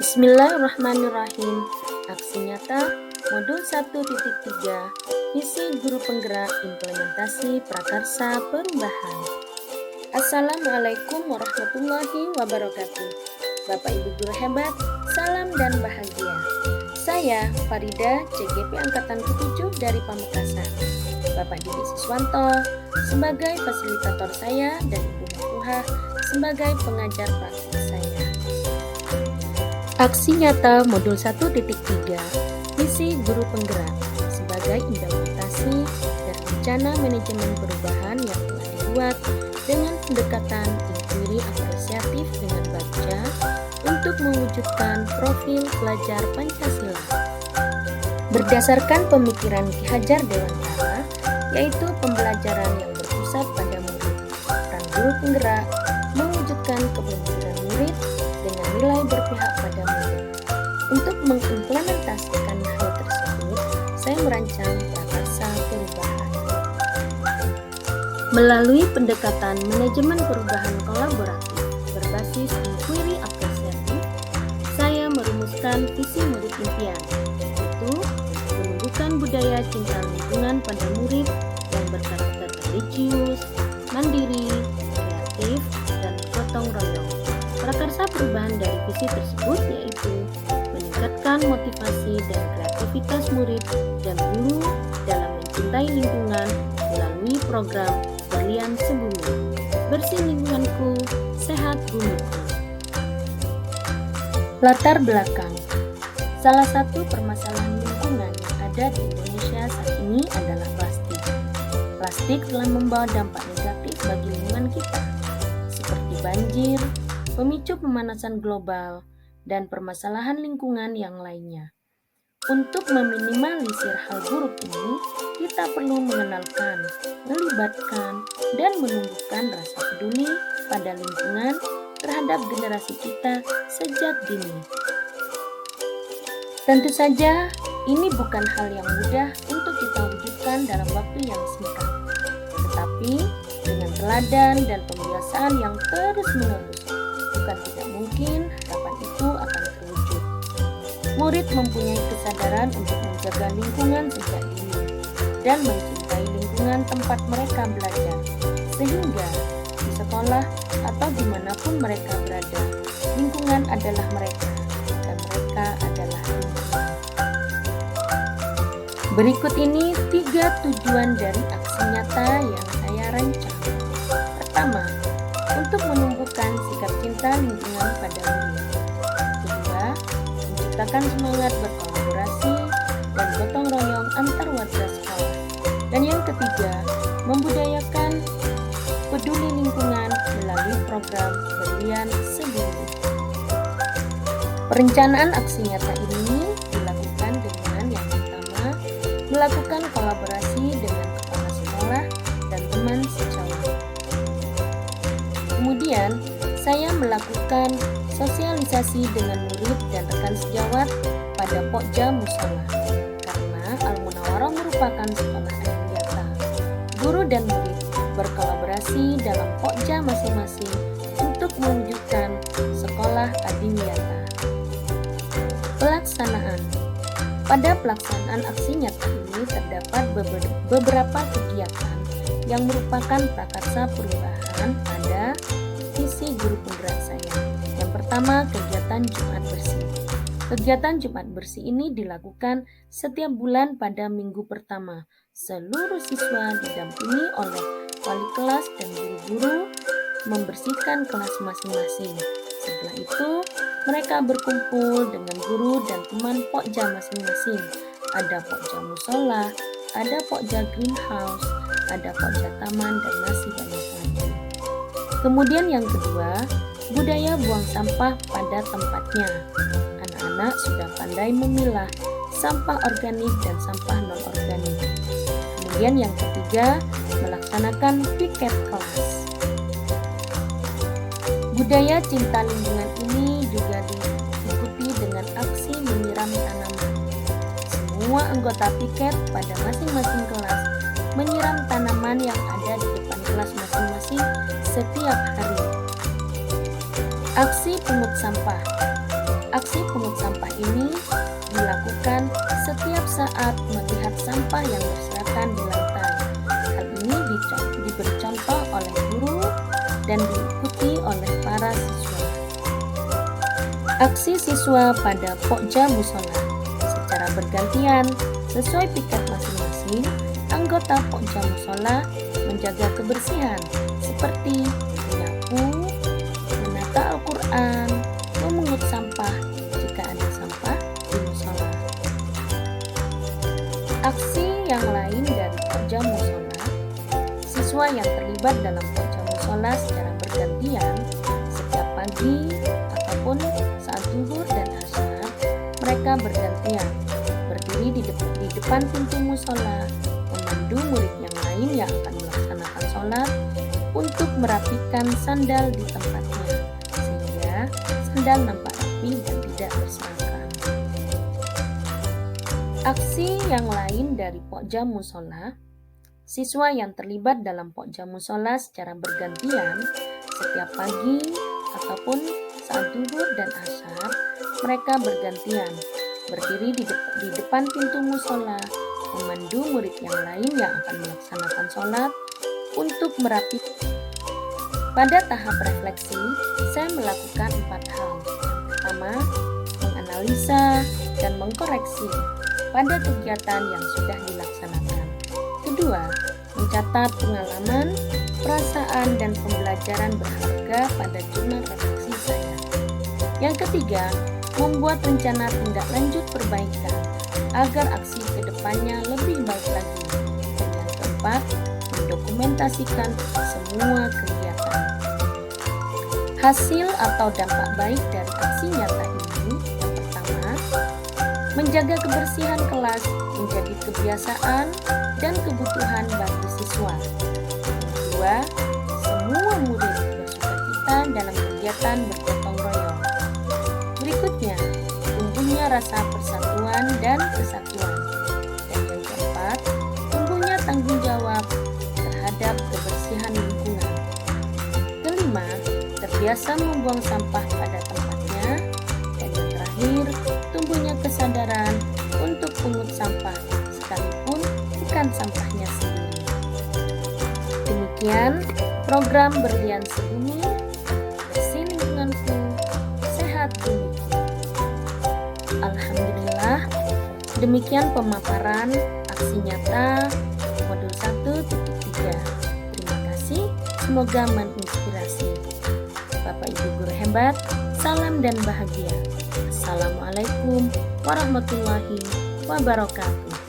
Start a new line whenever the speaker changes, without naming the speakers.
Bismillahirrahmanirrahim. Aksi nyata Modul 1.3 Visi Guru Penggerak Implementasi Prakarsa Perubahan. Assalamualaikum warahmatullahi wabarakatuh. Bapak Ibu guru hebat, salam dan bahagia. Saya Farida, CGP Angkatan ke-7 dari Pamekasan. Bapak Didi Siswanto sebagai fasilitator saya dan Ibu Matuha sebagai pengajar praktik saya. Aksi nyata Modul 1.3 Visi Guru Penggerak sebagai implementasi dan rencana manajemen perubahan yang telah dibuat dengan pendekatan inquiry apresiatif dengan baca untuk mewujudkan profil pelajar Pancasila. Berdasarkan pemikiran Ki Hajar Dewantara, yaitu pembelajaran yang berpusat pada murid, peran guru penggerak mewujudkan kepemimpinan murid dengan nilai berpihak pada murid. Untuk mengimplementasikan hal tersebut, saya merancang prakarsa perubahan. Melalui pendekatan manajemen perubahan kolaboratif berbasis inquiry apresiatif, saya merumuskan visi murid impian, yaitu menumbuhkan budaya cinta lingkungan pada murid yang berkarakter religius, mandiri, kreatif, dan gotong royong. Prakarsa perubahan dari visi tersebut yaitu meningkatkan motivasi dan kreativitas murid dan guru dalam mencintai lingkungan melalui program Berlian Sebumi, Bersih Lingkunganku, Sehat Bumiku. Latar belakang. Salah satu permasalahan lingkungan yang ada di Indonesia saat ini adalah plastik. Plastik telah membawa dampak negatif bagi lingkungan kita, seperti banjir, pemicu pemanasan global, dan permasalahan lingkungan yang lainnya. Untuk meminimalisir hal buruk ini, kita perlu mengenalkan, melibatkan, dan menumbuhkan rasa peduli pada lingkungan terhadap generasi kita sejak dini. Tentu saja, ini bukan hal yang mudah untuk kita wujudkan dalam waktu yang singkat. Tetapi, dengan teladan dan pembiasaan yang terus-menerus, bukan tidak mungkin harapan itu akan terwujud. Murid mempunyai kesadaran untuk menjaga lingkungan sejak dini dan mencintai lingkungan tempat mereka belajar, sehingga di sekolah atau dimanapun mereka berada, lingkungan adalah mereka dan mereka adalah lingkungan. Berikut ini 3 tujuan dari aksi nyata yang saya rancang. Pertama, untuk menumbuhkan sikap cinta lingkungan pada murid. Kedua, menciptakan semangat berkolaborasi dan gotong royong antar warga sekolah. Dan yang ketiga, membudayakan peduli lingkungan melalui program Berlian Sebumi. Perencanaan aksi nyata ini dilakukan dengan yang pertama, melakukan kolaborasi dengan kepala sekolah dan teman sejawat. Kemudian, saya melakukan sosialisasi dengan murid dan rekan sejawat pada Pokja Mushola, karena Al-Munawarah merupakan sekolah adiyata. Guru dan murid berkolaborasi dalam Pokja masing-masing untuk mewujudkan sekolah adiyata. Pelaksanaan. Pada pelaksanaan aksi nyata ini terdapat beberapa kegiatan yang merupakan prakarsa perubahan pada visi guru penggerak saya. Yang pertama, kegiatan Jumat Bersih. Kegiatan Jumat Bersih ini dilakukan setiap bulan pada minggu pertama. Seluruh siswa didampingi oleh wali kelas dan guru-guru membersihkan kelas masing-masing. Setelah itu, mereka berkumpul dengan guru dan teman Pokja masing-masing. Ada Pokja Mushola, ada Pokja Greenhouse, ada Pokja Taman, dan masih banyak lagi. Kemudian yang kedua, budaya buang sampah pada tempatnya. Anak-anak sudah pandai memilah sampah organik dan sampah non-organik. Kemudian yang ketiga, melaksanakan piket kelas. Budaya cinta lingkungan ini juga diikuti dengan aksi menyiram tanaman. Semua anggota piket pada masing-masing kelas menyiram tanaman yang ada di depan kelas masing-masing setiap hari. Aksi pungut sampah. Aksi pungut saat melihat sampah yang berserakan di lantai. Hal ini diberi contoh oleh guru dan diikuti oleh para siswa. Aksi siswa pada Pokja Musola. Secara bergantian, sesuai piket masing-masing, anggota Pokja Musola menjaga kebersihan seperti menyapu, menata Al-Quran, memungut sampah jika ada sampah di musola. Aksi yang lain dari Pokja Musola, siswa yang terlibat dalam Pokja Musola secara bergantian setiap pagi ataupun saat zuhur dan asar, mereka bergantian berdiri di depan pintu musola, memandu murid yang lain yang akan melaksanakan sholat untuk merapikan sandal di tempatnya, sehingga sandal nampak rapi dan tidak berserakan. Aksi yang lain dari Pokja Musola, siswa yang terlibat dalam Pokja Musola secara bergantian setiap pagi ataupun saat zuhur dan asar, mereka bergantian berdiri di depan pintu musola, memandu murid yang lain yang akan melaksanakan sholat untuk merapikan. Pada tahap refleksi, saya melakukan 4 hal. Pertama, menganalisa dan mengkoreksi pada kegiatan yang sudah dilaksanakan. Kedua, mencatat pengalaman, perasaan, dan pembelajaran berharga pada jurnal refleksi saya. Yang ketiga, membuat rencana tindak lanjut perbaikan agar aksi kedepannya lebih baik lagi. Dan yang keempat, mendokumentasikan semua kegiatan. Hasil atau dampak baik dari aksi nyata ini, yang pertama, menjaga kebersihan kelas menjadi kebiasaan dan kebutuhan bagi siswa. Yang kedua, semua murid bersukacita dalam kegiatan bergotong royong. Berikutnya, tumbuhnya rasa persatuan dan kesatuan. Dan yang keempat, tumbuhnya tanggung jawab terhadap kebersihan lingkungan. Kelima, terbiasa membuang sampah pada tempatnya. Dan yang terakhir, tumbuhnya kesadaran untuk pungut sampah sekalipun bukan sampahnya sendiri. Demikian program Berlian Sebumi, bersih lingkunganku, sehat bumi. Alhamdulillah, demikian pemaparan aksi nyata modul 1.3. Terima kasih, semoga menginspirasi. Bapak Ibu guru hebat, salam dan bahagia. Assalamualaikum warahmatullahi wabarakatuh.